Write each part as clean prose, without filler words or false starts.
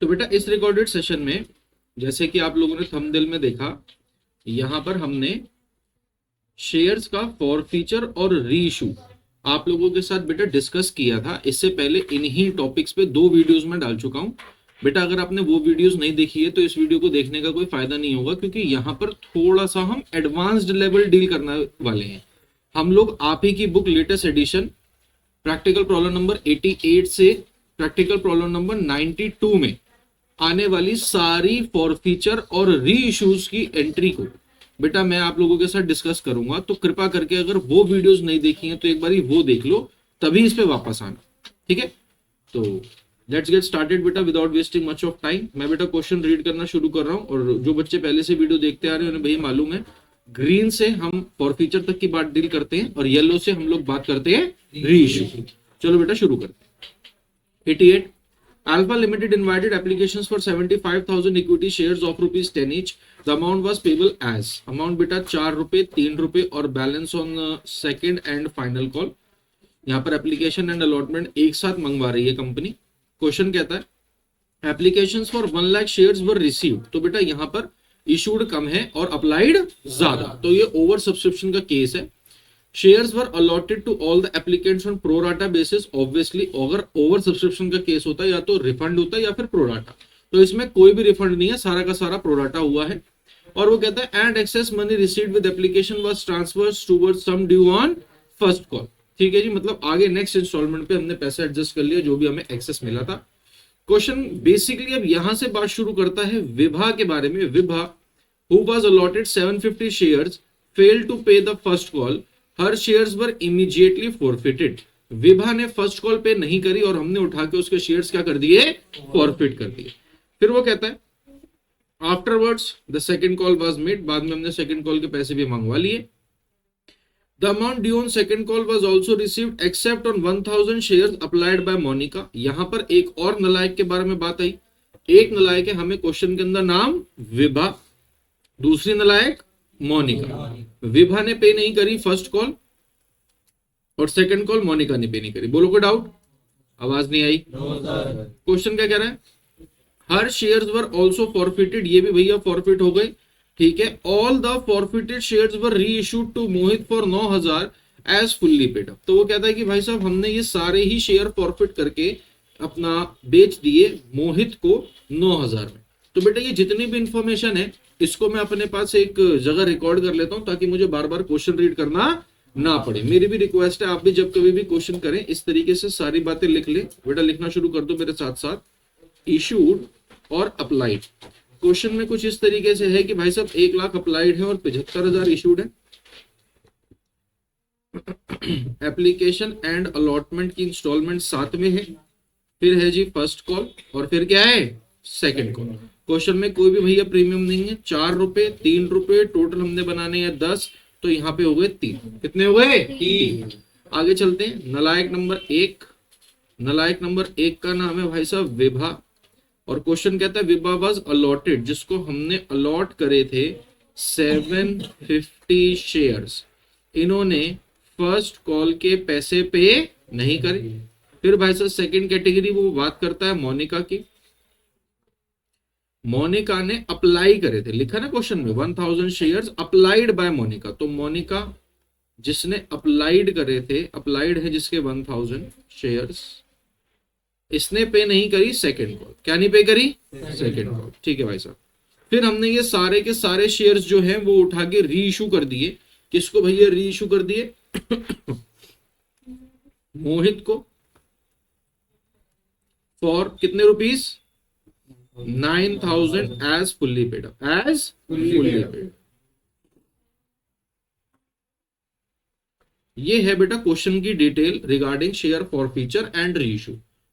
तो बेटा इस रिकॉर्डेड सेशन में जैसे कि आप लोगों ने थंबनेल में देखा, यहां पर हमने शेयर्स का फॉरफीचर और री इशू आप लोगों के साथ बेटा डिस्कस किया था। इससे पहले इन्हीं टॉपिक्स पे 2 वीडियोस में डाल चुका हूं। बेटा अगर आपने वो वीडियोस नहीं देखी है तो इस वीडियो को देखने का कोई फायदा नहीं होगा, क्योंकि यहाँ पर थोड़ा सा हम एडवांस्ड लेवल डील करने वाले हैं। हम लोग आप ही की book latest edition practical problem number 88 से प्रैक्टिकल प्रॉब्लम नंबर 92 में आने वाली सारी फॉरफीचर और री इश्यूज की एंट्री को बेटा मैं आप लोगों के साथ डिस्कस करूंगा। तो कृपा करके अगर वो वीडियोस नहीं देखी हैं तो एक बार वो देख लो, तभी इस पे वापस आना, ठीक है। तो लेट्स गेट स्टार्टेड बेटा without wasting much of time. मैं बेटा क्वेश्चन रीड करना शुरू कर रहा हूं, और जो बच्चे पहले से वीडियो देखते आ रहे हैं उन्हें भाई मालूम है, ग्रीन से हम फॉरफीचर तक की बात डील करते हैं और येलो से हम लोग बात करते हैं री इश्यू। चलो बेटा शुरू करते हैं। 88 Alpha Limited invited applications for 75,000 equity shares of rupees 10 each. The amount was payable as amount बेटा 4 रुपए, 3 रुपए और balance on second and final call. यहाँ पर एप्लीकेशन एंड अलॉटमेंट एक साथ मंगवा रही है कंपनी। क्वेश्चन कहता है applications for 1 lakh shares were received. तो बेटा यहाँ पर इशूड कम है और अप्लाइड ज्यादा, तो ये ओवर सब्सक्रिप्शन का केस है। Shares were allotted to all the applicants on pro rata basis. Obviously अगर ओवर सब्सक्रिप्शन का केस होता है या तो रिफंड होता है या फिर प्रो राटा, तो इसमें कोई भी रिफंड नहीं है, सारा का सारा प्रो राटा हुआ है। और वो कहता है and excess money received with application was transferred towards sum due on first call. ठीक है जी, मतलब आगे नेक्स्ट इंस्टॉलमेंट पे हमने पैसे एडजस्ट कर लिया जो भी हमें एक्सेस मिला था। क्वेश्चन बेसिकली अब यहां से बात शुरू करता है विभा के बारे में। Vibha who was allotted 750 shares failed to pay the first call, her shares were immediately forfeited. Vibha ने फर्स्ट कॉल पे नहीं करी और हमने उठा के उसके शेयर्स क्या कर दिए, फॉरफिट कर दिए। फिर वो कहता है afterwards the second call was made, बाद में हमने सेकंड कॉल के पैसे भी मंगवा लिए। The amount due on second call was also received except on 1000 shares applied by Monika. यहां पर एक और नलायक के बारे में बात आई। एक नलायक है, हमें क्वेश्चन के अंदर नाम विभा, दूसरी नलायक मोनिका। विभा ने पे नहीं करी फर्स्ट कॉल और सेकंड कॉल मोनिका ने पे नहीं करी। बोलो कोई डाउट? आवाज नहीं आई। क्वेश्चन क्या कह रहा है, her shares were also forfeited, ये भी भैया फॉरफिट हो गए, ठीक है। All the forfeited shares were reissued to Mohit for 9000 as fully paid up. तो वो कहता है कि भाई साहब हमने ये सारे ही शेयर फॉरफिट करके अपना बेच दिए मोहित को 9000 में। तो बेटा ये जितनी भी इंफॉर्मेशन है इसको मैं अपने पास एक जगह रिकॉर्ड कर लेता हूं ताकि मुझे बार बार क्वेश्चन रीड करना ना पड़े। मेरी भी रिक्वेस्ट है, आप भी जब कभी भी क्वेश्चन करें इस तरीके से सारी बातें लिख ले। बेटा लिखना शुरू कर दो मेरे साथ साथ। इशूड और अप्लाइड, क्वेश्चन में कुछ इस तरीके से है कि भाई साहब 1 लाख अप्लाइड है और 75,000 इशूड है। एप्लीकेशन एंड अलॉटमेंट की इंस्टॉलमेंट साथ में है। फिर है जी फर्स्ट कॉल और फिर क्या है सेकंड कॉल। क्वेश्चन में कोई भी भैया प्रीमियम नहीं है। 4 रुपए, 3 रुपए, टोटल हमने बनाने हैं 10, तो यहाँ पे हो गए 3। कितने हो गए? 3। आगे चलते हैं। नलायक नंबर 1, नलायक नंबर 1 का नाम है भाई साहब विभा, और क्वेश्चन कहता है विभा वाज अलॉटेड, जिसको हमने अलॉट करे थे 750 शेयर्स। इन्होंने फर्स्ट कॉल के पैसे पे नहीं करे। फिर भाई साहब सेकंड कैटेगरी वो बात करता है मोनिका की। मोनिका ने अप्लाई करे थे, लिखा ना क्वेश्चन में 1000 शेयर्स अप्लाइड बाय मोनिका। तो मोनिका जिसने अप्लाइड करे थे, अप्लाइड है जिसके 1000 शेयर्स, इसने पे नहीं करी सेकंड कॉल। क्या नहीं पे करी? Second call. ठीक है भाई साहब। फिर हमने ये सारे के सारे शेयर्स जो हैं वो उठा के री इशू कर दिए। किसको भैया री इशू कर दिए? मोहित को। फॉर कितने rupees? 9000 as fully paid up, as fully paid. ये है बेटा क्वेश्चन की detail regarding share forfeiture and reissue.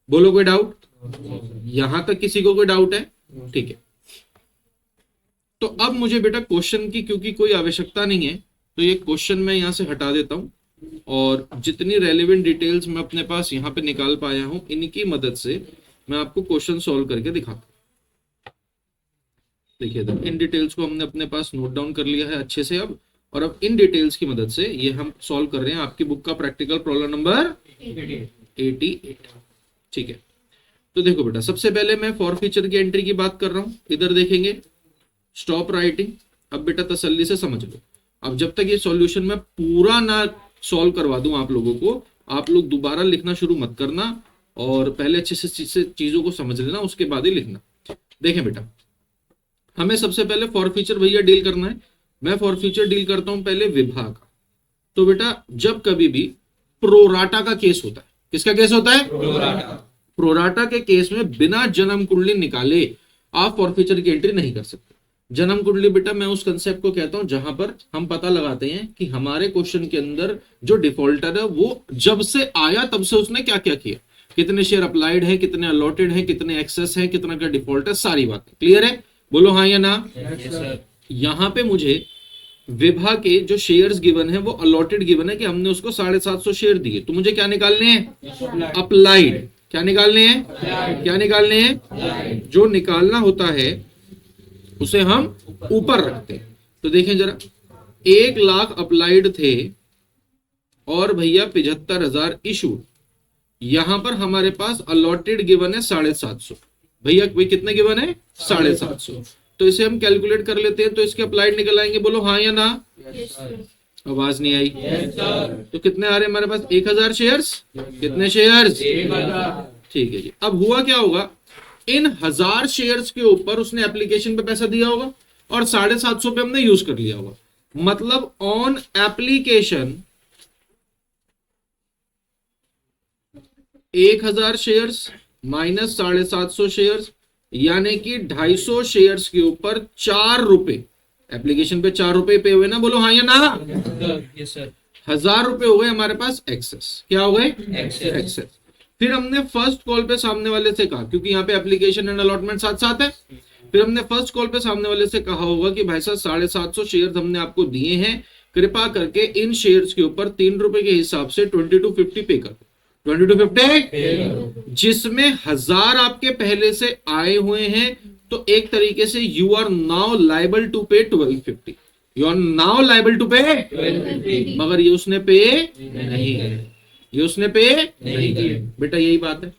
बोलो कोई डाउट? यहां तक किसी को कोई डाउट है? ठीक है। तो अब मुझे बेटा क्वेश्चन की क्योंकि कोई आवश्यकता नहीं है तो ये क्वेश्चन मैं यहां से हटा देता हूं, और जितनी रेलेवेंट डिटेल्स मैं अपने पास यहां पे निकाल पाया हूं इनकी मदद से मैं आपको क्वेश्चन सॉल्व करके दिखाता हूं। देखिए इन डिटेल्स को हमने अपने पास नोट डाउन कर लिया है अच्छे से अब, और अब इन डिटेल्स की मदद से ये हम सॉल्व कर रहे हैं आपकी बुक का प्रैक्टिकल प्रॉब्लम नंबर 88। ठीक है, तो देखो बेटा, सबसे पहले मैं फॉर फीचर की एंट्री की बात कर रहा हूं, इधर देखेंगे, स्टॉप राइटिंग। अब बेटा तसल्ली से समझ लो, अब जब तक ये सॉल्यूशन मैं पूरा ना सॉल्व करवा दूं आप लोगों को, आप लोग दोबारा लिखना शुरू मत करना, और पहले अच्छे से चीजों को समझ लेना, उसके बाद ही लिखना। देखें बेटा, हमें सबसे पहले फॉर फीचर भैया डील करना है। मैं फॉर फीचर डील करता हूं पहले विभा का। तो बेटा जब कभी भी प्रोराटा का केस होता है, किसका केस होता है? प्रोराटा के केस में बिना जन्म कुंडली निकाले आप फॉर फीचर की एंट्री नहीं कर सकते। जन्म कुंडली बेटा मैं उस कंसेप्ट को कहता हूं जहां पर हम पता लगाते हैं कि हमारे क्वेश्चन के अंदर जो डिफॉल्टर है वो जब से आया तब से उसने क्या क्या किया, कितने शेयर अप्लाइड है, कितने अलॉटेड है, कितने एक्सेस है, कितना का डिफॉल्ट है, सारी बातें क्लियर है? बोलो हाँ या ना। यहां पे मुझे विभा के जो शेयर्स गिवन है वो अलॉटेड गिवन है कि हमने उसको 750 शेयर दिए, तो मुझे क्या निकालने हैं? अप्लाइड। क्या निकालने हैं? क्या निकालने हैं? जो निकालना होता है उसे हम ऊपर रखते हैं। तो देखें जरा, 1 लाख अप्लाइड थे और भैया 75,000 इशू। यहां पर हमारे पास अलॉटेड गिवन है 750। भैया भाई कितने गिवन है? 750। तो इसे हम कैलकुलेट कर लेते हैं, तो इसके अप्लाइड निकल आएंगे। बोलो हाँ या ना। आवाज नहीं आई। तो कितने आ रहे हैं हमारे पास? 1000 शेयर्स। कितने शेयर्स? 1000। ठीक है जी। अब हुआ क्या होगा, इन 1000 शेयर्स के ऊपर उसने एप्लीकेशन पे पैसा दिया होगा और 750 पे हमने यूज कर लिया होगा। मतलब on application 1000 shares minus 750 shares, यानी कि 250 शेयर्स के ऊपर 4 रुपए, एप्लीकेशन पे 4 रुपए पे हुए ना। बोलो हाँ या ना। Yes sir. 1000 रुपए हो गए हमारे पास एक्सेस। क्या हो गए? एक्सेस। फिर हमने फर्स्ट कॉल पे सामने वाले से कहा, क्योंकि यहाँ पे एप्लीकेशन एंड अलॉटमेंट साथ साथ है, फिर हमने फर्स्ट कॉल पे सामने वाले से कहा होगा कि भाई साहब 750 शेयर हमने आपको दिए हैं, कृपा करके इन शेयर्स के ऊपर 3 रुपए के हिसाब से 2250 पे कर दो। 2250 जिसमें 1000 आपके पहले से आए हुए हैं, तो एक तरीके से you are now liable to pay 1250। You are now liable to pay 1250। मगर ये उसने पे नहीं है, ये उसने पे नहीं किया। बेटा यही बात है।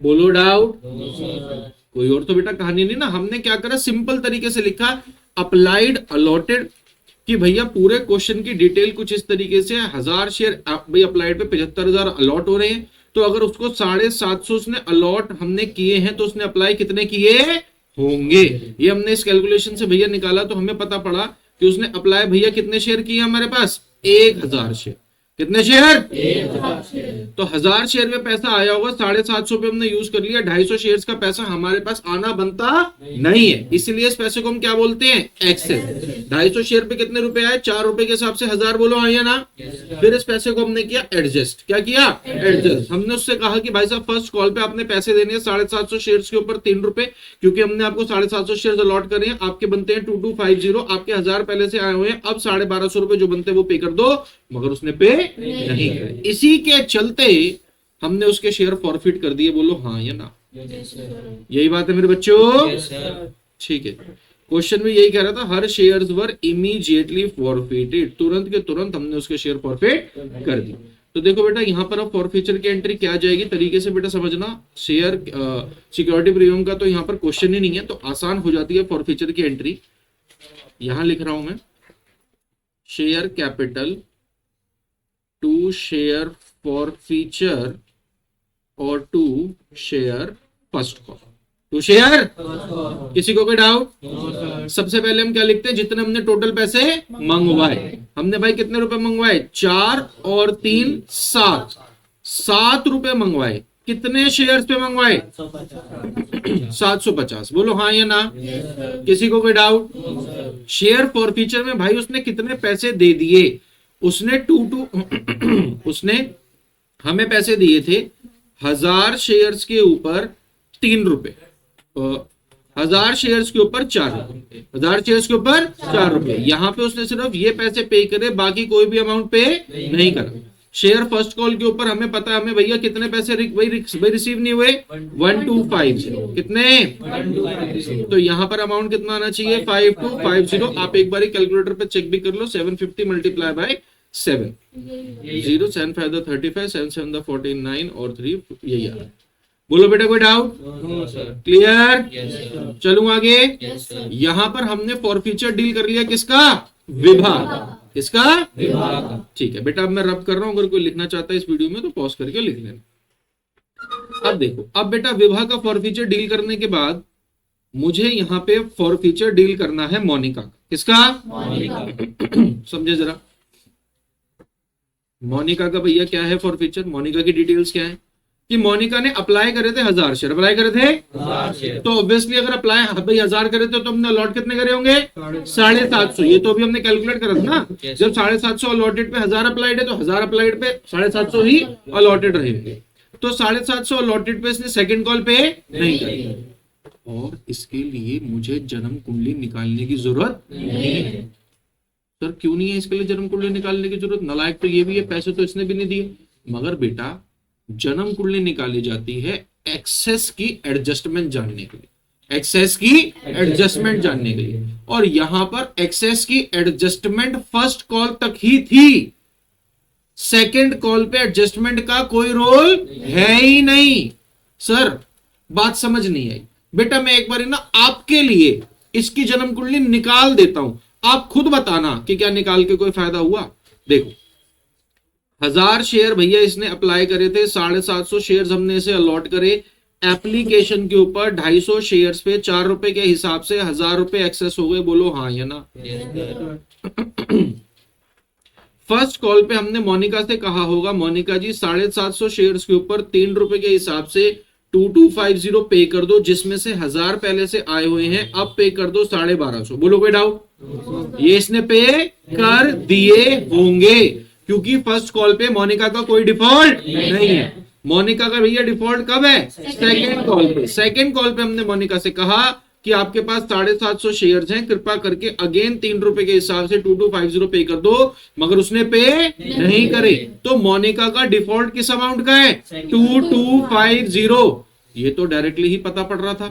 बोलो डाउट? कोई और तो बेटा कहानी नहीं ना। हमने क्या करा, सिंपल तरीके से लिखा अप्लाइड अलॉटेड, कि भैया पूरे क्वेश्चन की डिटेल कुछ इस तरीके से 1000 शेयर भाई अप्लाइड पे 75,000 अलॉट हो रहे हैं, तो अगर उसको 750 उसने अलॉट हमने किए हैं तो उसने अप्लाई कितने किए होंगे, ये हमने इस कैलकुलेशन से भैया निकाला। तो हमें पता पड़ा कि उसने अप्लाई भैया कितने शेयर किए हमारे पास? 1000 शेयर। कितने शेयर? 1000 शेयर। तो 1000 शेयर में पैसा आया होगा, 750 पे हमने यूज कर लिया, 250 शेयर्स का पैसा हमारे पास आना बनता नहीं है, इसलिए इस पैसे को हम क्या बोलते हैं? एक्सेस। 250 शेयर पे कितने रुपए आए? 4 रुपए के हिसाब से 1000। बोलो हाँ या ना। फिर इस पैसे को हमने किया एडजस्ट। क्या किया? एडजस्ट। हमने उससे कहा कि भाई साहब फर्स्ट कॉल पे आपने पैसे देने हैं 750 शेयर्स के ऊपर 3 रुपए, क्योंकि हमने आपको 750 शेयर अलॉट करे हैं, आपके बनते हैं 2250, आपके 1000 पहले से आए हुए हैं, अब 1250 रुपए जो बनते हैं वो पे कर दो। मगर उसने पे नहीं करे, इसी के चलते हमने उसके शेयर फॉरफिट कर दिए। बोलो हाँ या ना। यही बात है मेरे बच्चों। ठीक है, क्वेश्चन में यही कह रहा था, हर शेयर्स वर इमीडिएटली फॉरफिटेड, तुरंत के तुरंत हमने उसके शेयर फॉरफिट कर दी। तो देखो बेटा यहां पर अब फॉरफीचर की एंट्री क्या जाएगी, तरीके से बेटा समझना। शेयर सिक्योरिटी प्रीमियम का तो यहां पर क्वेश्चन ही नहीं है, तो आसान हो जाती है फॉरफीचर की एंट्री। यहां लिख रहा हूं मैं, share capital to share forfeiture और to share first call. To share, किसी को कोई डाउट? सबसे पहले हम क्या लिखते हैं, जितने हमने टोटल पैसे मंगवाए। हमने भाई कितने रुपए मंगवाए? 4 और 3 7, 7 रुपए मंगवाए। कितने शेयर्स पे मंगवाए? 750। बोलो हाँ या ना। किसी को कोई डाउट? शेयर फॉरफीचर में भाई उसने कितने पैसे दे दिए? उसने उसने हमें पैसे दिए थे 1000 शेयर्स के ऊपर 3 रुपए, 1000 शेयर्स के ऊपर 4 रुपए, 1000 शेयर्स के ऊपर 4 रुपए। यहां पे उसने सिर्फ ये पैसे पे करे, बाकी कोई भी अमाउंट पे नहीं करा। शेयर फर्स्ट कॉल के ऊपर हमें पता है हमें भैया कितने पैसे भाई रिसीव नहीं हुए? 1250। कितने? तो यहां पर अमाउंट कितना आना चाहिए? 5250। आप एक बार कैलकुलेटर पे चेक भी कर लो, 750 मल्टीप्लाई बाय 7, 0 7 5 35, 7 7 49 और 3, यही आ रहा है। बोलो बेटा, कोई डाउट? क्लियर? चलूं आगे। यहां पर हमने फॉरफीचर डील कर लिया किसका? विभा। किसका? विभा। ठीक है बेटा, अब मैं रब कर रहा हूं, अगर कोई लिखना चाहता है इस वीडियो में तो पॉज करके लिख लेना। अब देखो, अब बेटा विभा का फॉरफीचर डील करने के बाद मुझे यहाँ पे फॉरफीचर डील करना है मोनिका का। किसका? मोनिका। समझे जरा, मोनिका का भैया क्या है फॉरफीचर? मोनिका की डिटेल्स क्या है कि मोनिका ने अप्लाई करे थे 1000 शेयर, अप्लाई करे थे 1000 शेयर। तो ऑब्वियसली अगर अप्लाई भाई 1000 करे थे तो हमने अलॉट कितने करे होंगे? 750। ये तो अभी हमने कैलकुलेट करा था ना। जब 750 अलॉटेड पे 1000 अप्लाइड है तो 1000 अप्लाइड पे 750 ही अलॉटेड रहेंगे। तो 750 अलॉटेड पे इसने सेकंड कॉल पे नहीं करी, और इसके लिए मुझे जन्म कुंडली निकालने की जरूरत नहीं है। सर क्यों नहीं है इसके लिए जन्म कुंडली निकालने की जरूरत? नालायक तो ये भी है, पैसे तो इसने भी नहीं दिए। मगर बेटा जन्म कुंडली निकाली जाती है एक्सेस की एडजस्टमेंट जानने के लिए, एक्सेस की एडजस्टमेंट जानने के लिए। और यहां पर एक्सेस की एडजस्टमेंट फर्स्ट कॉल तक ही थी, सेकंड कॉल पे एडजस्टमेंट का कोई रोल है ही नहीं। सर बात समझ नहीं आई बेटा, मैं एक बार ना आपके लिए इसकी जन्म कुंडली निकाल देता हूं, आप खुद बताना कि क्या निकाल के कोई फायदा हुआ। देखो 1000 शेयर भैया इसने अप्लाई करे थे, 750 शेयर हमने इसे अलॉट करे। एप्लीकेशन के ऊपर 250 शेयर्स पे 4 रुपए के हिसाब से 1000 रुपए एक्सेस हो गए। बोलो हाँ या ना? फर्स्ट कॉल पे हमने मोनिका से कहा होगा, मोनिका जी 750 शेयर्स के ऊपर 3 रुपए के हिसाब से 2250 पे कर दो, जिसमें से 1000 पहले से आए हुए हैं, अब पे कर दो 1250। बोलो कोई डाउट? ये इसने पे कर दिए होंगे, क्योंकि फर्स्ट कॉल पे मोनिका का कोई डिफॉल्ट नहीं है। मोनिका का भैया डिफॉल्ट कब है? सेकंड कॉल पे। सेकंड कॉल पे हमने मोनिका से कहा कि आपके पास 750 शेयर्स हैं, कृपा करके अगेन 3 रुपए के हिसाब से 2250 पे कर दो, मगर उसने पे नहीं करे। तो मोनिका का डिफॉल्ट किस अमाउंट का है? 2250। ये तो डायरेक्टली ही पता पड़ रहा था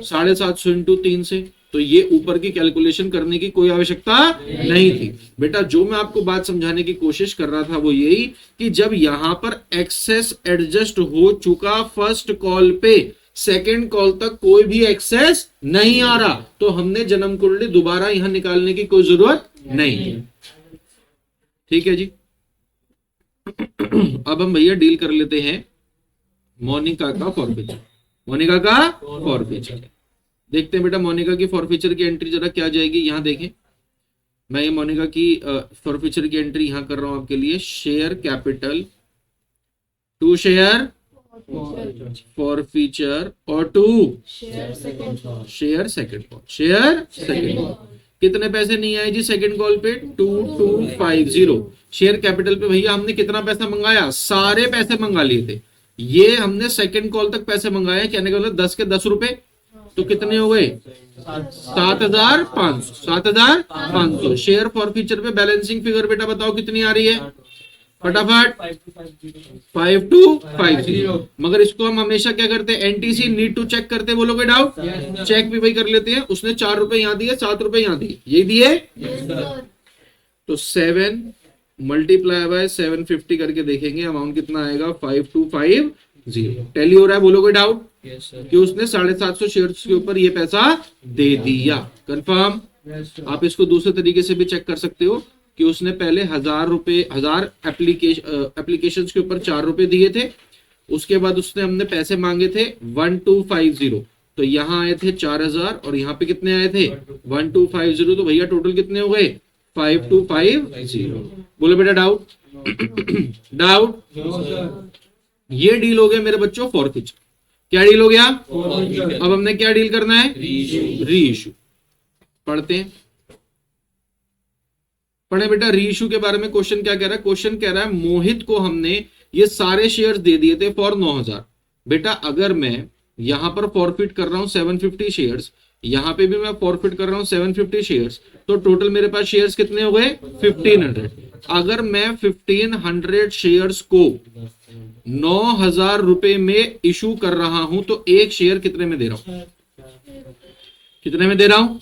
750 इंटू 3 से, तो ये ऊपर की कैलकुलेशन करने की कोई आवश्यकता नहीं थी। बेटा जो मैं आपको बात समझाने की कोशिश कर रहा था वो यही कि जब यहां पर एक्सेस एडजस्ट हो चुका फर्स्ट कॉल पे, सेकंड कॉल तक कोई भी एक्सेस नहीं आ रहा, तो हमने जन्म कुंडली दोबारा यहां निकालने की कोई जरूरत नहीं है। ठीक है जी। अब हम भैया डील कर लेते हैं मोनिका का फॉरफीचर। मोनिका का फॉरफीचर देखते हैं बेटा। मोनिका की फॉरफीचर की एंट्री जरा क्या जाएगी, यहां देखें। मैं ये मोनिका की फॉरफीचर की एंट्री यहां कर रहा हूं आपके लिए। Share capital to share forfeiture और to share second call. Share second call. कितने पैसे नहीं आए जी सेकंड कॉल पे? 2250। शेयर कैपिटल पे भैया हमने कितना पैसा मंगाया? सारे पैसे मंगा लिए थे। ये हमने सेकंड कॉल तक पैसे मंगाए, कहने का मतलब 10 के 10 रुपए, तो कितने हो गए? 7500। 7500। शेयर फॉरफीचर पे बैलेंसिंग फिगर बेटा बताओ कितनी आ रही है फटाफट? 5250। मगर इसको हम हमेशा क्या करते हैं? एनटीसी नीड टू चेक करते हैं। बोलो कोई डाउट? चेक भी भाई कर लेते हैं। उसने 4 रुपए यहां दिए, 7 रुपए यहां दिए, यही दिए। तो 7 मल्टीप्लाई बाय 750 करके देखेंगे अमाउंट कितना आएगा। 5250। टैली हो रहा है? बोलो कोई डाउट? कि उसने 750 शेयर्स के ऊपर ये पैसा दे दिया। कंफर्म? आप इसको दूसरे तरीके से भी चेक कर सकते हो कि उसने पहले 1000 एप्लीकेशन के ऊपर 4 रुपए दिए थे, उसके बाद उसने हमने पैसे मांगे थे 1250, तो यहाँ आए थे 4000 और यहाँ पे कितने आए थे? 1250। तो भैया टोटल कितने हो गए? 5250। बोलो बेटा डाउट? डाउट? ये डील हो गया मेरे बच्चों फॉरफीचर। क्या डील हो गया? अब हमने क्या डील करना है? री इशू। पढ़ते हैं, पढ़े बेटा। री इशू के बारे में क्वेश्चन क्या कह रहा है? क्वेश्चन कह रहा है मोहित को हमने ये सारे शेयर्स दे दिए थे फॉर 9000। बेटा अगर मैं यहां पर फॉरफिट कर रहा हूं 750 शेयर्स, यहां पे भी मैं फॉरफिट कर रहा हूं 750 शेयर्स, तो टोटल मेरे पास शेयर्स कितने हो गए? 1500। अगर मैं 1500 शेयर्स को 9000 रुपए में इशू कर रहा हूं तो एक शेयर कितने में दे रहा हूं? कितने में दे रहा हूं?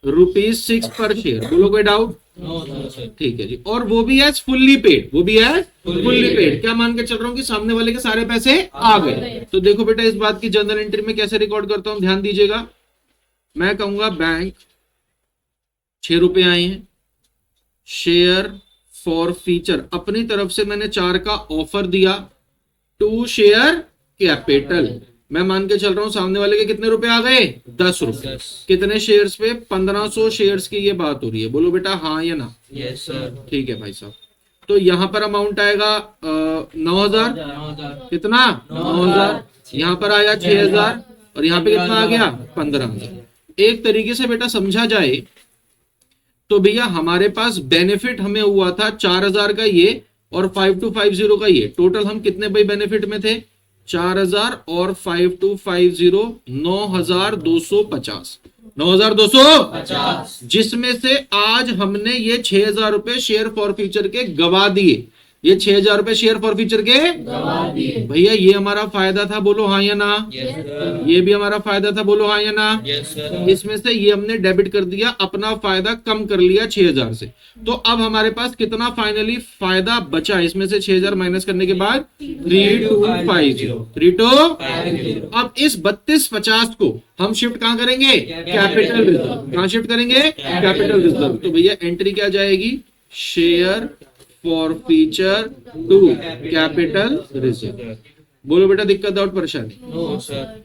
₹6 पर शेयर। बोलो कोई डाउट? ठीक है जी। और वो भी एज फुल्ली पेड, वो भी एज फुल्ली पेड। क्या मान के चल रहा हूँ कि सामने वाले के सारे पैसे आ गए। तो देखो बेटा इस बात की जर्नल एंट्री में कैसे रिकॉर्ड करता हूं, ध्यान दीजिएगा। मैं कहूंगा बैंक ₹6 आए हैं, शेयर फॉर फीचर अपनी तरफ से मैंने 4 का ऑफर दिया, 2 शेयर कैपिटल। मैं मान के चल रहा हूं सामने वाले के कितने रुपए आ गए? ₹10। कितने शेयर्स पे? 1500 शेयर्स की ये बात हो रही है। बोलो बेटा हाँ या ना? Yes sir. ठीक है भाई साहब। तो यहां पर अमाउंट आएगा 9000। कितना? 9000। यहां पर आया 6000 और यहां पे कितना आ गया? 15000। एक तरीके से बेटा समझा जाए तो भैया हमारे पास बेनिफिट हमें हुआ था 4000 का ये और 5250 का ये। टोटल हम कितने भाई बेनिफिट में थे? 4000 और 5250 9250। 9250 जिसमें से आज हमने ये 6000 रुपए शेयर फॉर फ्यूचर के गवा दिए। ये 6000 रुपए शेयर फॉर फ्यूचर के भैया ये हमारा फायदा था। बोलो हाँ या ना? ये भी हमारा फायदा था। बोलो हाँ या ना? इसमें से ये हमने डेबिट कर दिया, अपना फायदा कम कर लिया 6000 से। तो अब हमारे पास कितना फाइनली फायदा बचा? इसमें से 6000 माइनस करने के बाद 3250। अब इस 3250 को हम शिफ्ट कहां करेंगे? Capital reserve. कहां शिफ्ट करेंगे? Capital reserve. तो भैया एंट्री क्या जाएगी? Share forfeiture to capital reserve. बोलो बेटा दिक्कत डाउट परेशानी? No sir.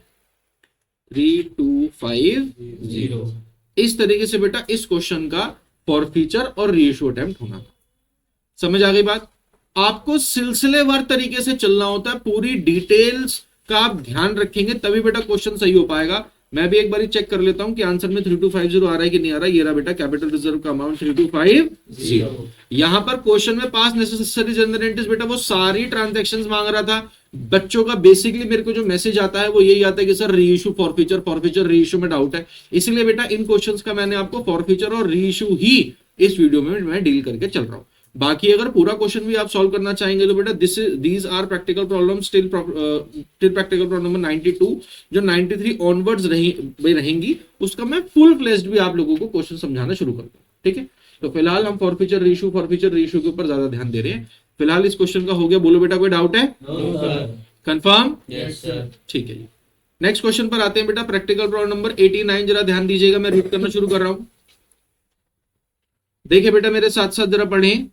3250। इस तरीके से बेटा इस क्वेश्चन का फॉर फीचर और रीइश्यू अटेम्प्ट होना था। समझ आ गई बात? आपको सिलसिलेवार तरीके से चलना होता है, पूरी डिटेल्स का आप ध्यान रखेंगे तभी बेटा क्वेश्चन सही हो पाएगा। मैं भी एक बार चेक कर लेता हूं कि आंसर में 3250 आ रहा है कि नहीं आ रहा है। ये रहा बेटा कैपिटल रिजर्व का अमाउंट 3250। यहां पर क्वेश्चन में पास नेसेसरी जनरल एंट्रीज बेटा वो सारी ट्रांजैक्शंस मांग रहा था। बच्चों का बेसिकली मेरे को जो मैसेज आता है वो यही आता है कि sir reissue for future reissue में डाउट है। इसलिए बेटा इन क्वेश्चंस का मैंने आपको फॉर फ्यूचर और रीइश्यू ही इस वीडियो में मैं डील करके चल रहा हूं। बाकी अगर पूरा क्वेश्चन भी आप सॉल्व करना चाहेंगे तो बेटा these are practical problem till practical problem number 92। जो 93 ऑनवर्ड्स रहेंगी उसका मैं फुल फ्लेज्ड भी आप लोगों को क्वेश्चन समझाना शुरू करता हूँ। ठीक है, तो फिलहाल हम फॉर फ्यूचर रीइश्यू के ऊपर ज्यादा ध्यान दे रहे हैं। फिलहाल इस क्वेश्चन का हो गया। बोलो बेटा कोई डाउट है? कंफर्म? Yes sir. ठीक है जी। नेक्स्ट क्वेश्चन पर आते हैं बेटा। Practical problem number 89। जरा ध्यान दीजिएगा, मैं रीड करना शुरू कर रहा हूं। देखिए बेटा मेरे साथ साथ जरा पढ़ें।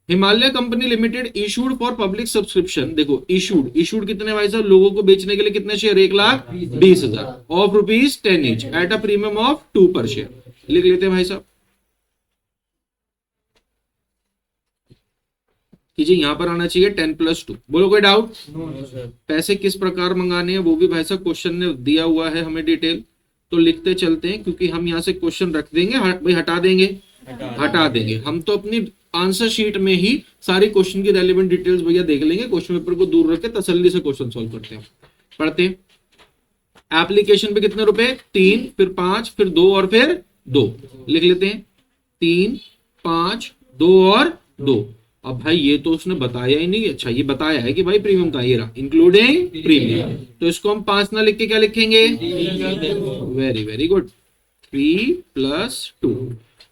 Himalaya company limited issued for public subscription. देखो इशूड कितने भाई साहब? लोगों को बेचने के लिए कितने share? 1,20,000 of ₹10 each at a premium of 2 पर शेयर। लिख लेते हैं भाई साहब। कीजिए, यहां पर आना चाहिए 10+2। बोलो कोई डाउट? No sir. पैसे किस प्रकार मंगाने हैं वो भी भाई साहब क्वेश्चन ने दिया हुआ है हमें डिटेल, तो लिखते चलते हैं क्योंकि हम यहां से क्वेश्चन रख देंगे भाई, हटा देंगे। हम तो अपनी आंसर शीट में ही सारी क्वेश्चन की रेलेवेंट डिटेल्स भैया देख लेंगे। क्वेश्चन पेपर को दूर रख के तसल्ली से क्वेश्चन सॉल्व करते हैं। पढ़ते हैं। एप्लीकेशन पे कितने रुपए? 3, फिर 5, फिर 2 और फिर 2। लिख लेते हैं 3, 5, 2 और 2। अब भाई ये तो उसने बताया ही नहीं। अच्छा ये बताया है कि भाई प्रीमियम का ये रहा इंक्लूडिंग प्रीमियम, तो इसको हम 5 ना लिख के क्या लिखेंगे? Very very good, 3+2।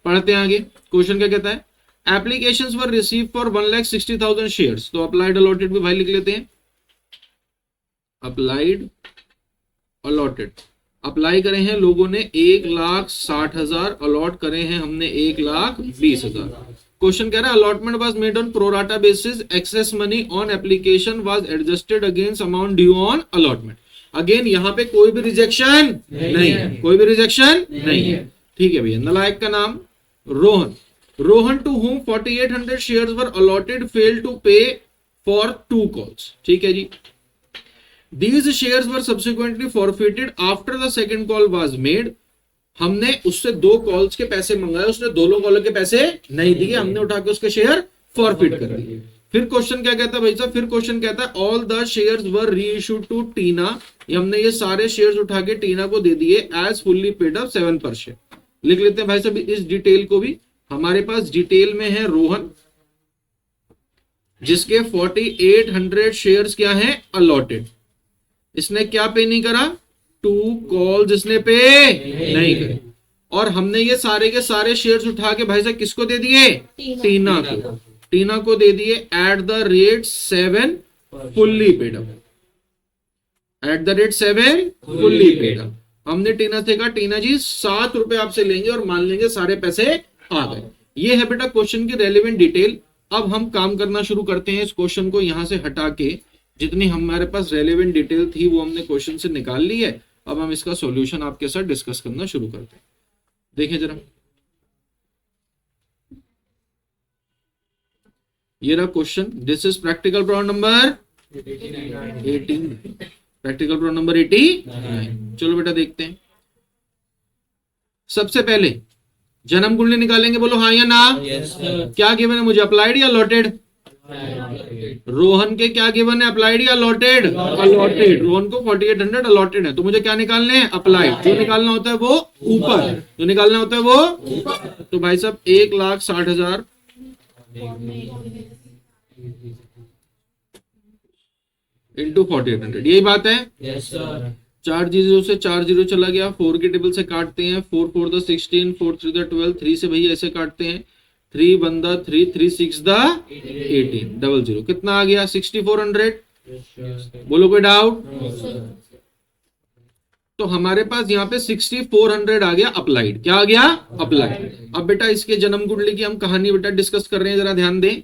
पढ़ते हैं आगे। क्वेश्चन क्या कहता है? Applications were receive for 1,60,000 shares. तो अप्लाइड अलॉटेड भी भाई लिख लेते हैं। अप्लाइड अलॉटेड, अप्लाई करे हैं लोगों ने 1,60,000, अलॉट करे हैं हमने 1,20,000। क्वेश्चन कह रहा है allotment was made on pro rata basis, excess money on application was adjusted against amount due on allotment. Again यहाँ पे कोई भी रिजेक्शन नहीं है, कोई भी रिजेक्शन नहीं है। ठीक है भैया। नलायक का नाम Rohan to whom 4800 shares were allotted failed to pay for 2 calls। ठीक है जी। These shares were subsequently forfeited after the second call was made। हमने उससे 2 कॉल्स के पैसे मंगाए, उसने दोनों कॉलों के पैसे नहीं दिए, हमने उठा के उसके शेयर फॉरफिट कर दिए। फिर क्वेश्चन क्या कहता है भाई साहब? फिर क्वेश्चन कहता है all the shares were reissued to Tina. हमने ये सारे शेयर्स उठा के टीना को दे दिए एज फुल्ली पेड अप 7 पर शेयर। लिख लेते हैं भाई साहब इस डिटेल को भी। हमारे पास डिटेल में है रोहन, जिसके 4800 शेयर्स क्या हैं? अलॉटेड। इसने क्या पे नहीं करा? 2 कॉल्स इसने पे नहीं करे। और हमने ये सारे के सारे शेयर्स उठा के भाई साहब किसको दे दिए? टीना को दे दिए at the rate 7 fully paid up. At the rate 7 fully paid up. हमने टीना से कहा टीना जी 7 रुपए आपसे लेंगे और मान लेंगे सारे पैसे आ गए। ये है बेटा क्वेश्चन की रेलेवेंट डिटेल। अब हम काम करना शुरू करते हैं। इस क्वेश्चन को यहां से हटा के जितनी हमारे पास रेलेवेंट डिटेल थी वो हमने क्वेश्चन से निकाल ली है। अब हम इसका सॉल्यूशन आपके साथ डिस्कस करना शुरू करते हैं। देखिए जरा, ये रहा question. This is practical problem number 18। Practical problem number 89। चलो बेटा देखते हैं। सबसे पहले जन्म कुंडली निकालेंगे, बोलो हाँ या ना। क्या गिवन है मुझे, अप्लाइड या अलॉटेड? रोहन के क्या गिवन है, अप्लाइड या अलॉटेड? अलॉटेड। रोहन को 4800 अलॉटेड है, तो मुझे क्या निकालने हैं, अप्लाइड। जो निकालना होता है वो ऊपर, जो निकालना होता है वो। तो भाई साहब 1,60,000 इंटू 4800, यही बात है। Yes sir. 4 जीरो से 4 जीरो चला गया। 4 के टेबल से काटते हैं। 4 4 द 16, 4 3 द 12, 3 से भैया ऐसे काटते हैं। 3 1 द 3, 3 6 द 18, 00 कितना आ गया, 6400। बोलो कोई डाउट? तो हमारे पास यहाँ पे 6400 आ गया अप्लाइड। क्या आ गया, अप्लाइड। अब बेटा इसके जन्म कुंडली की हम कहानी बेटा डिस्कस कर रहे हैं, जरा ध्यान दें।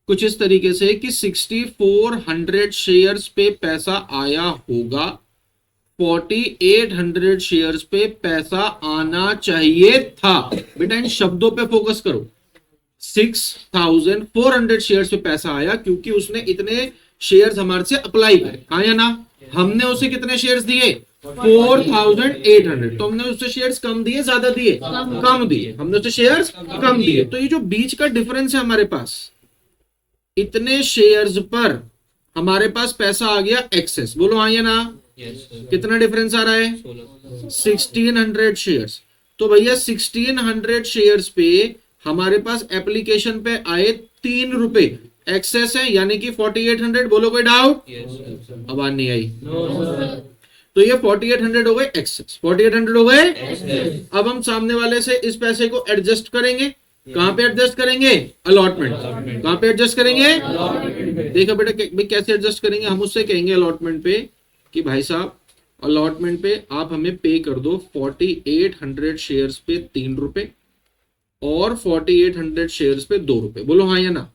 कुछ इस तरीके से कि 6400 शेयर्स पे पैसा आया होगा, 4800 शेयर्स पे पैसा आना चाहिए था। बेटा इन शब्दों पे फोकस करो। 6400 शेयर्स पे पैसा आया क्योंकि उसने इतने शेयर्स हमारे से अप्लाई करे, हाँ या ना। हमने उसे कितने शेयर्स दिए, 4800। तो हमने उससे शेयर्स कम दिए, ज्यादा दिए, कम दिए। हमने उससे शेयर्स कम दिए। तो ये जो बीच का डिफरेंस है हमारे पास, इतने शेयर्स पर हमारे पास पैसा आ गया एक्सेस। बोलो हाँ या ना। कितना डिफरेंस आ रहा है, 1600 शेयर्स। तो भैया 1600 शेयर्स पे हमारे पास एप्लीकेशन पे आए 3 रुपए एक्सेस है, यानी कि 4800। बोलो कोई डाउट? आवाज नहीं आई। तो ये 4800 हो गए एक्सेस, 4800 हो गए। अब हम सामने वाले से इस पैसे को एडजस्ट करेंगे। कहां पे एडजस्ट करेंगे, अलॉटमेंट। कहां पे एडजस्ट करेंगे, देखो बेटा कैसे एडजस्ट करेंगे। हम उससे कहेंगे अलॉटमेंट पे कि भाई साहब अलॉटमेंट पे आप हमें पे कर दो 4800 शेयर्स पे 3 रुपए और 4800 शेयर्स पे 2 रुपए। बोलो हाँ या ना।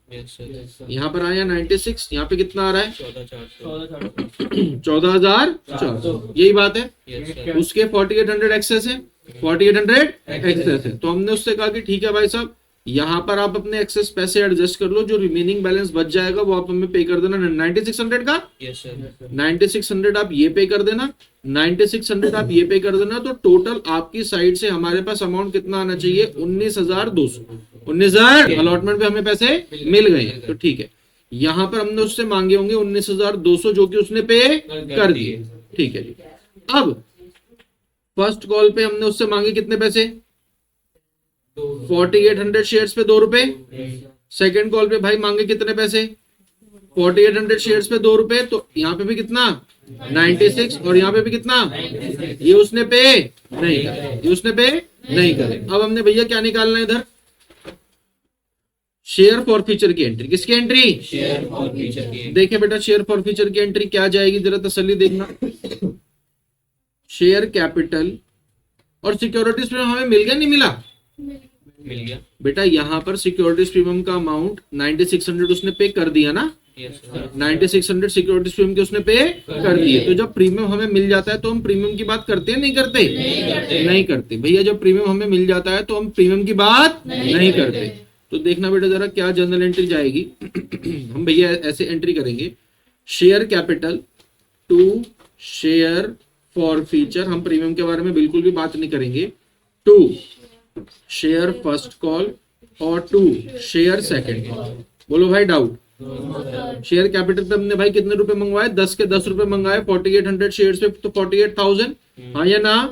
यहाँ पर आया 96, यहाँ पे कितना आ रहा है, 14,400। यही बात है। उसके 4800 एक्सेस है, 4800 एक्सेस है। तो हमने उससे कहा कि ठीक है भाई साहब, यहाँ पर आप अपने एक्सेस पैसे एडजस्ट कर लो, जो रिमेनिंग बैलेंस बच जाएगा वो आप हमें पे कर देना 9600 का। 9600 आप ये पे कर देना, 9600 आप ये पे कर देना। तो टोटल आपकी साइड से हमारे पास अमाउंट कितना आना चाहिए, 19,200। 19,000 अलॉटमेंट पे हमें पैसे मिल गए। तो ठीक है, यहाँ पर हमने उससे मांगे होंगे 19,200 जो कि उसने पे कर दिए। ठीक है जी। अब फर्स्ट कॉल पे हमने उससे मांगे कितने पैसे, 4800 शेयर्स पे 2 रुपए। सेकेंड कॉल पे भाई मांगे कितने पैसे, 4800 शेयर्स पे 2 रुपए। तो यहाँ पे भी कितना, 96, और यहाँ पे भी कितना, ये उसने पे नहीं करे, ये उसने पे नहीं करे। अब हमने भैया क्या निकालना है इधर, शेयर फॉर फ्यूचर की एंट्री। किसकी एंट्री, शेयर फॉर फ्यूचर की। देखिए बेटा शेयर फॉर फ्यूचर की एंट्री क्या जाएगी, जरा तसल्ली देखना। शेयर कैपिटल और सिक्योरिटीज प्रीमियम हमें मिल गया, नहीं मिला, मिल गया बेटा। यहाँ पर सिक्योरिटीज प्रीमियम का अमाउंट 9600 उसने पे कर दिया ना। 9600 सिक्योरिटीज प्रीमियम के उसने पे कर दिए। तो जब प्रीमियम हमें मिल जाता है तो हम प्रीमियम की बात करते हैं, नहीं करते? नहीं करते भैया। जब प्रीमियम हमें मिल जाता है तो हम प्रीमियम की बात नहीं करते। तो देखना बेटा जरा क्या जनरल एंट्री जाएगी। हम भैया ऐसे एंट्री करेंगे, share capital to share forfeiture. हम प्रीमियम के बारे में बिल्कुल भी बात नहीं करेंगे। टू शेयर फर्स्ट कॉल और 2 शेयर सेकंड कॉल। बोलो भाई डाउट। शेयर कैपिटल पे हमने भाई कितने रुपए मंगवाए, 10 के 10 रुपए मंगाए 4800 शेयर्स पे, तो 48,000, हाँ या ना।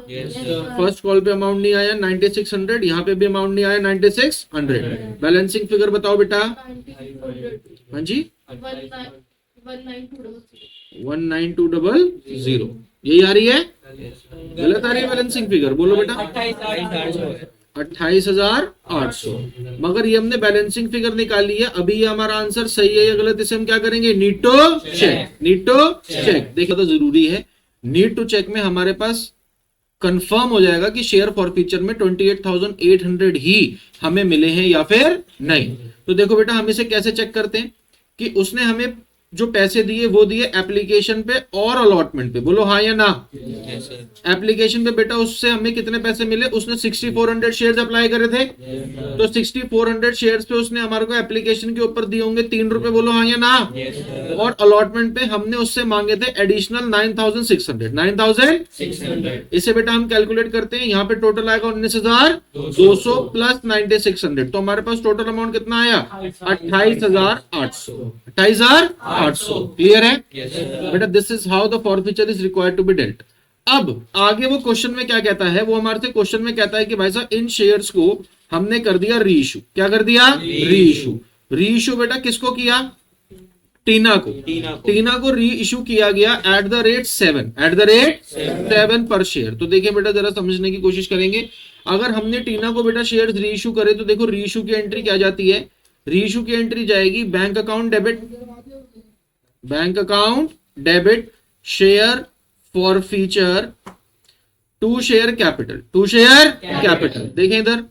फर्स्ट कॉल पे अमाउंट नहीं आया 9600, यहाँ पे भी अमाउंट नहीं आया 9600। बैलेंसिंग फिगर बताओ बेटा। हाँ जी, 19200 यही आ रही है। गलत आ रही है बैलेंसिंग फिगर, बोलो बेटा 28,800। मगर ये हमने बैलेंसिंग फिगर निकाली है, अभी ये हमारा आंसर सही है या गलत, इसे हम क्या करेंगे, need to check, need to check. देखिए तो जरूरी है, नीड टू चेक में हमारे पास कंफर्म हो जाएगा कि शेयर फॉरफीचर में 28,800 ही हमें मिले हैं या फिर नहीं। तो देखो बेटा हम इसे कैसे चेक करते हैं कि उसने हमें जो पैसे दिए वो दिए एप्लीकेशन पे और अलॉटमेंट पे, बोलो हाँ या ना। एप्लीकेशन पे बेटा उससे हमें कितने पैसे मिले, उसने 6400 शेयर्स अप्लाई करे थे, तो 6400 शेयर्स पे उसने हमारे को एप्लीकेशन के ऊपर दिए होंगे 3 रुपए, बोलो हाँ या ना। और अलॉटमेंट पे हमने उससे मांगे थे एडिशनल 9,600। इसे बेटा हम कैलकुलेट करते हैं, यहाँ पे टोटल आएगा 19,200 प्लस 9,600, तो हमारे पास टोटल अमाउंट कितना आया 28,800। 28,800 क्लियर है बेटा। This is how the forfeiture is required to be dealt. अब आगे वो क्वेश्चन में क्या कहता है, वो हमारे से क्वेश्चन में कहता है कि भाई साहब इन शेयर्स को हमने कर दिया रीइश्यू। क्या कर दिया, रीइश्यू। रीइश्यू बेटा किसको किया, टीना को री इशू किया गया एट द रेट 7 पर शेयर। तो देखिए बेटा जरा समझने की कोशिश करेंगे, अगर हमने टीना को बेटा शेयर री इशू करे तो देखो री इशू की एंट्री क्या जाती है, री इशू की एंट्री जाएगी bank account debit share forfeiture to share capital. देखें इधर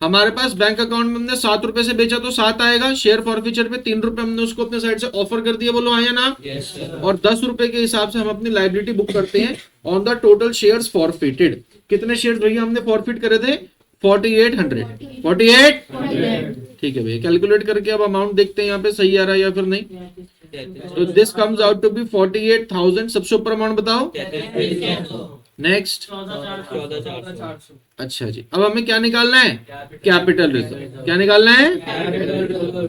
हमारे पास बैंक अकाउंट में हमने 7 रुपए से बेचा तो 7 आएगा, शेयर फॉरफीचर पे 3 रुपए हमने उसको अपने साइड से ऑफर कर दिया, बोलो हाँ या ना। और 10 रुपए के हिसाब से हम अपनी लायबिलिटी बुक करते हैं on the total shares forfeited. कितने शेयर्स भैया हमने फॉरफिट करे थे, 4800। ठीक है भैया, कैलकुलेट करके अब अमाउंट देखते हैं यहाँ पे सही आ रहा है या फिर नहीं। तो this comes out to be 48,000। सबसे ऊपर अमाउंट बताओ, नेक्स्ट 14,400। अच्छा जी, अब हमें क्या निकालना है, कैपिटल रिजर्व। क्या निकालना है,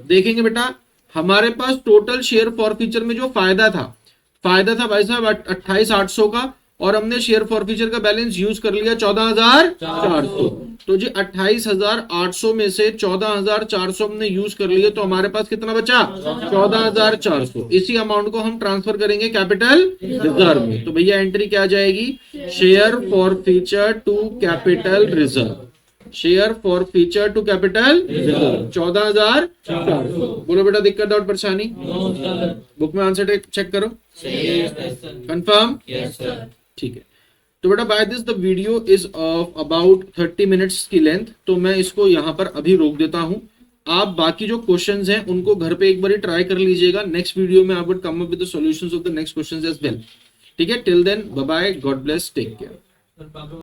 देखेंगे बेटा हमारे पास टोटल शेयर फॉरफीचर में जो फायदा था भाई साहब 28,800 का, और हमने शेयर फॉरफीचर का बैलेंस यूज कर लिया 14,400। तो जी 28,800 में से 14,400 हमने यूज कर लिया, तो हमारे पास कितना बचा 14,400। इसी अमाउंट को हम ट्रांसफर करेंगे कैपिटल रिजर्व में। तो भैया एंट्री क्या जाएगी, share forfeiture to capital reserve, share forfeiture to capital reserve 14,400। बोलो बेटा दिक्कत डाउट परेशानी, बुक में आंसर चेक करो, कंफर्म, ठीक है। तो बेटा by this the video is of about 30 minutes की लेंथ, तो मैं इसको यहाँ पर अभी रोक देता हूँ। आप बाकी जो क्वेश्चंस हैं उनको घर पे एक बार ट्राई कर लीजिएगा, नेक्स्ट वीडियो में I would come up with the solutions of the next questions as well. ठीक है, till then bye bye, God bless, take care.